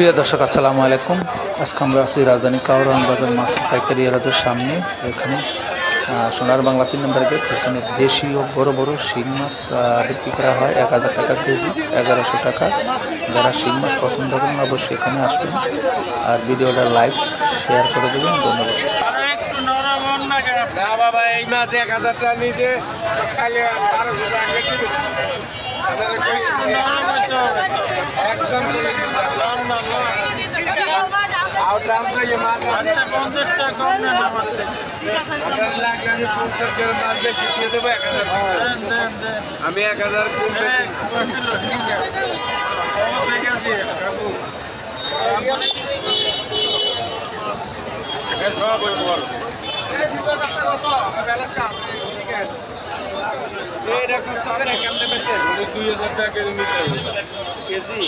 প্রিয় দর্শক আসসালামু আলাইকুম। আজকে আমরা আছি রাজধানী কাউরান বাজার মাছের পাইকারি আড়তের সামনে। এখানে সোনার বাংলা 3 নম্বর গেট। এখানে দেশীয় বড় বড় শিং মাছ বিক্রি করা হয় 1000 টাকা কেজি, 1100 টাকা। যারা শিং মাছ পছন্দ করেন অবশ্যই এখানে আসবেন আর ভিডিওটা লাইক শেয়ার করে দেবেন। ধন্যবাদ। বাবা এই মাছ 1000 টাকা নিচে একদম আমি 1000 2000 টাকা কেজি নিতে কেজি